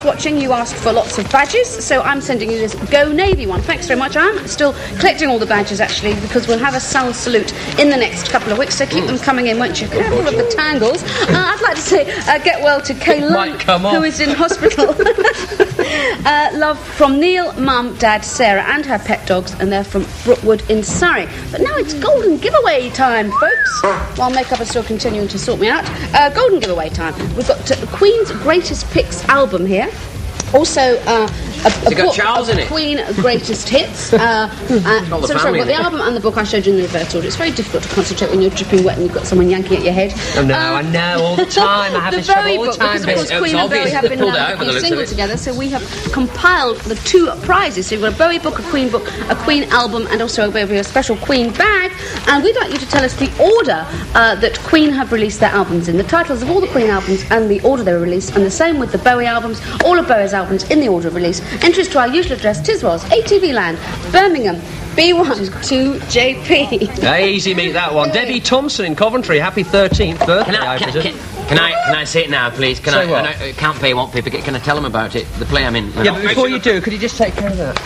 watching, you asked for lots of badges, so I'm sending you this Go Navy one. Thanks very much. I'm still collecting all the badges, actually, because we'll have a Sal salute in the next couple of weeks, so keep them coming in, won't you? Careful of the tangles. I'd like to say get well to Kay Lund, who is in hospital. Love from Neil, Mum, Dad, Sarah and her pet dogs, and they're from Brookwood in Surrey. But now it's golden giveaway time, folks. While makeup is still continuing to sort me out. Golden giveaway time. We've got Queen's Greatest Picks album here. Also, a book of Queen Greatest Hits. We've got the album and the book I showed you in the reverse order. It's very difficult to concentrate when you're dripping wet and you've got someone yanking at your head. Oh, no, I know, all the time. I have this trouble all the time. Because, of course, Queen and Bowie have been single together, so we have compiled the two prizes. So you've got a Bowie book, a Queen album, and also a special Queen bag. And we'd like you to tell us the order that Queen have released their albums in. The titles of all the Queen albums and the order they were released, and the same with the Bowie albums. All of Bowie's albums in the order of release. Entries to our usual address, Tiswas, ATV Land, Birmingham, B1 2JP. Easy meet that one. Debbie Thompson in Coventry, happy 13th birthday. Can I say it now, please? Can I can't pay one people. Can I tell them about it? The play I'm in. Yeah, but before you do, could you just take care of that?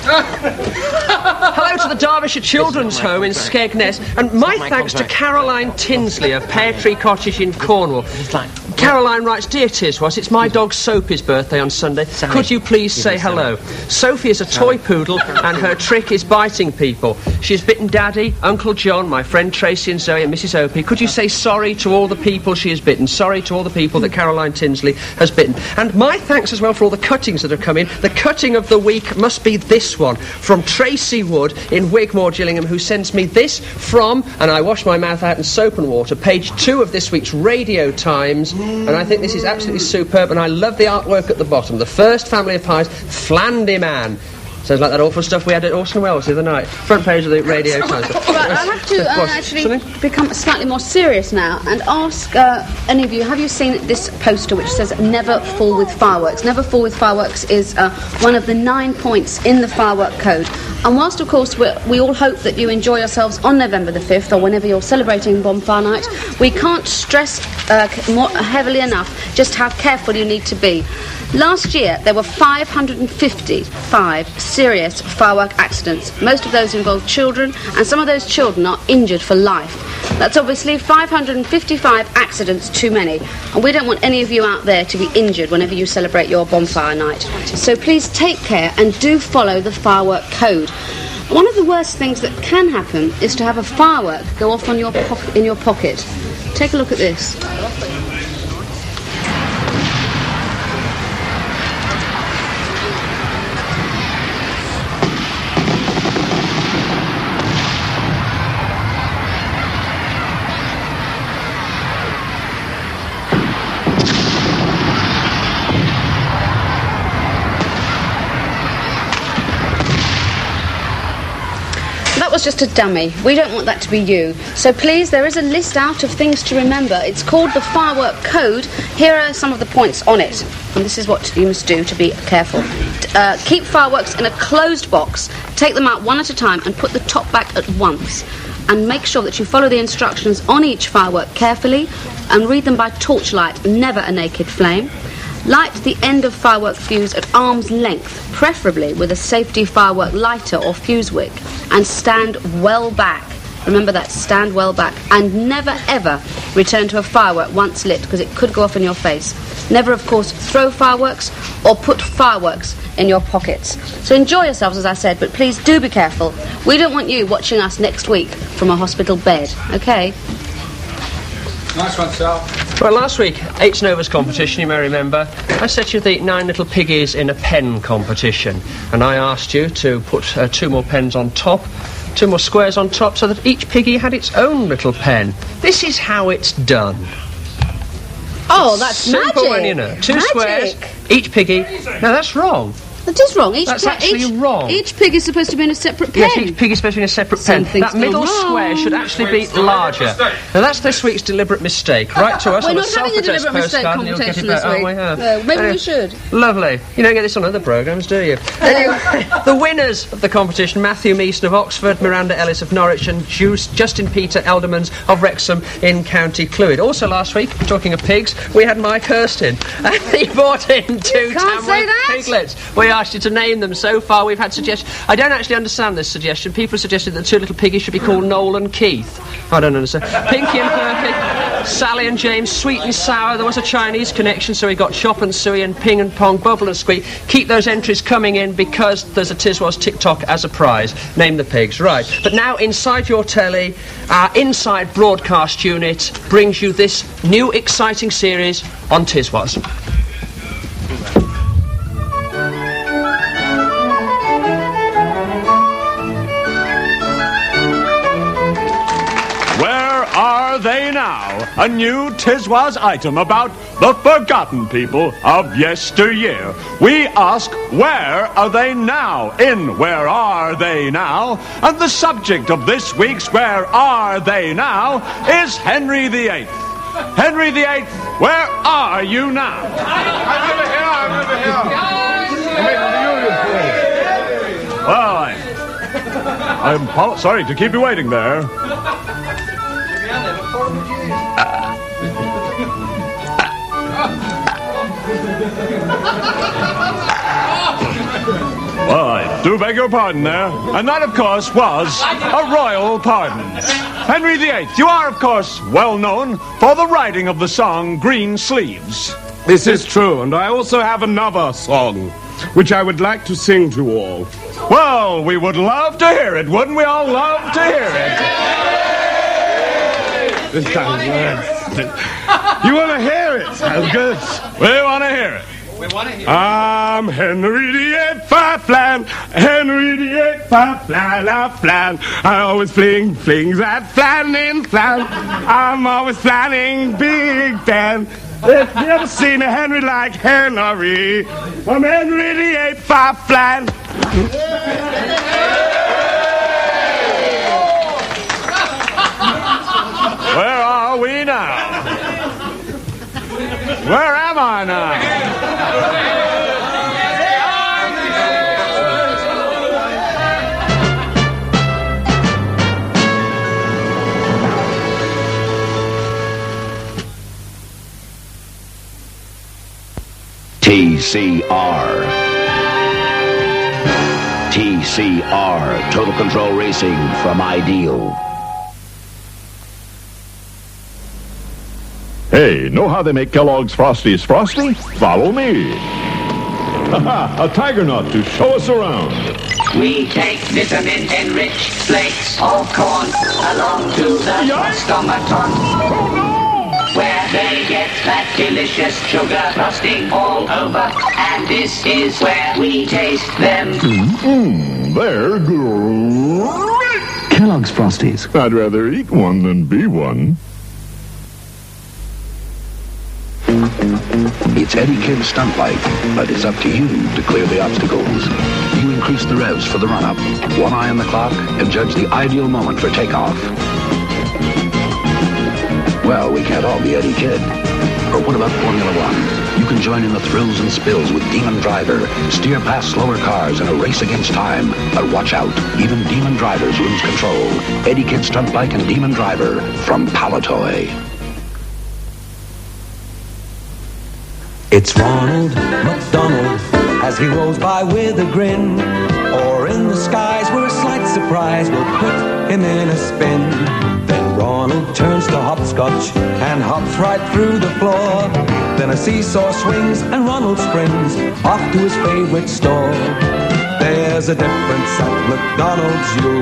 Hello to the Derbyshire Children's Home in Skegness, and my thanks to Caroline Tinsley of Pear Tree Cottage in Cornwall. Caroline writes, Dear Tiswas, it's my dog Sophie's birthday on Sunday. Could you please say hello? Sophie is a toy poodle and her trick is biting people. She has bitten Daddy, Uncle John, my friend Tracy and Zoe and Mrs. Opie. Could you say sorry to all the people she has bitten? Sorry to all the people that Caroline Tinsley has bitten. And my thanks as well for all the cuttings that have come in. The cutting of the week must be this one from Tracy Wood in Wigmore, Gillingham, who sends me this from, and I wash my mouth out in soap and water, page 2 of this week's Radio Times. And I think this is absolutely superb, and I love the artwork at the bottom. The first family of pies, Flandy Man. Sounds like that awful stuff we had at Orson Welles the other night. Front page of the Radio Times. Right, I have to actually become slightly more serious now and ask any of you, have you seen this poster which says Never Fall with Fireworks? Never Fall with Fireworks is one of the 9 points in the firework code. And whilst, of course, we all hope that you enjoy yourselves on November the 5th or whenever you're celebrating Bonfire Night, we can't stress more heavily enough just how careful you need to be. Last year, there were 555 serious firework accidents. Most of those involved children, and some of those children are injured for life. That's obviously 555 accidents too many, and we don't want any of you out there to be injured whenever you celebrate your Bonfire Night. So please take care and do follow the firework code. One of the worst things that can happen is to have a firework go off on in your pocket. Take a look at this. That was just a dummy. We don't want that to be you. So please, there is a list out of things to remember. It's called the Firework Code. Here are some of the points on it. And this is what you must do to be careful. Keep fireworks in a closed box. Take them out one at a time and put the top back at once. And make sure that you follow the instructions on each firework carefully and read them by torchlight, never a naked flame. Light the end of firework fuse at arm's length, preferably with a safety firework lighter or fuse wick, and stand well back. Remember that, stand well back. And never ever return to a firework once lit, because it could go off in your face. Never, of course, throw fireworks or put fireworks in your pockets. So enjoy yourselves, as I said, but please do be careful. We don't want you watching us next week from a hospital bed, okay? Nice one, Sal. Well, last week, 8 Nova's competition, you may remember, I set you the 9 little piggies in a pen competition, and I asked you to put 2 more pens on top, 2 more squares on top, so that each piggy had its own little pen. This is how it's done. Oh, that's simple magic. One, you know. 2 squares, each piggy. No, that's wrong. That is wrong. That's actually wrong. Each pig is supposed to be in a separate pen. Yes, each pig is supposed to be in a separate pen. That middle square should actually be larger. Now, that's this week's deliberate mistake. Write to us on a self-addressed postcard and you'll get it back. Oh, we have. No, maybe we should. Lovely. You don't get this on other programmes, do you? Anyway, the winners of the competition, Matthew Meeson of Oxford, Miranda Ellis of Norwich and Justin Peter Eldermans of Wrexham in County Clwyd. Also last week, talking of pigs, we had Mike Hurst in. And he brought in 2 Tamworth piglets. We asked you to name them. So far we've had suggestions. I don't actually understand this suggestion. People suggested that 2 little piggies should be called Noel and Keith. I don't understand. Pinky and Perky, Sally and James, Sweet and Sour. There was a Chinese connection, so we got Chop and Suey and Ping and Pong, Bubble and Squeak. Keep those entries coming in because there's a Tiswas TikTok as a prize. Name the pigs. Right. But now inside your telly, our inside broadcast unit brings you this new exciting series on Tiswas. Are they now? A new Tiswas item about the forgotten people of yesteryear. We ask, where are they now? In Where Are They Now? And the subject of this week's Where Are They Now is Henry VIII. Henry VIII, where are you now? I'm over here. Well, I'm sorry to keep you waiting there. Well, I do beg your pardon there. And that, of course, was a royal pardon. Henry VIII, you are, of course, well known for the writing of the song Green Sleeves. This is true, and I also have another song, which I would like to sing to all. Well, we would love to hear it. Wouldn't we all love to hear it? This time, you want to hear it? Sounds good. We want to hear it. I'm Henry VIII, flan. Henry VIII, flan. I always fling that flan in flan. I'm always flanning, big fan. If you ever seen a Henry like Henry, I'm Henry VIII, flan. Where are we now? Where am I now? TCR, Total Control Racing from Ideal. Hey, know how they make Kellogg's Frosties frosty? Follow me. Haha, a tiger nut to show us around. We take vitamin-enriched flakes of corn along to the Frostomaton, where they get that delicious sugar frosting all over, and this is where we taste them. They're great. Kellogg's Frosties. I'd rather eat one than be one. It's Eddie Kidd's stunt bike, but it's up to you to clear the obstacles. You increase the revs for the run-up, one eye on the clock, and judge the ideal moment for takeoff. Well, we can't all be Eddie Kidd. Or what about Formula One? You can join in the thrills and spills with Demon Driver, steer past slower cars in a race against time. But watch out, even Demon Drivers lose control. Eddie Kidd stunt bike and Demon Driver from Palatoy. It's Ronald McDonald as he rolls by with a grin, or in the skies where a slight surprise will put him in a spin. Then Ronald turns to hopscotch and hops right through the floor. Then a seesaw swings and Ronald springs off to his favorite store. There's a difference at McDonald's, you'll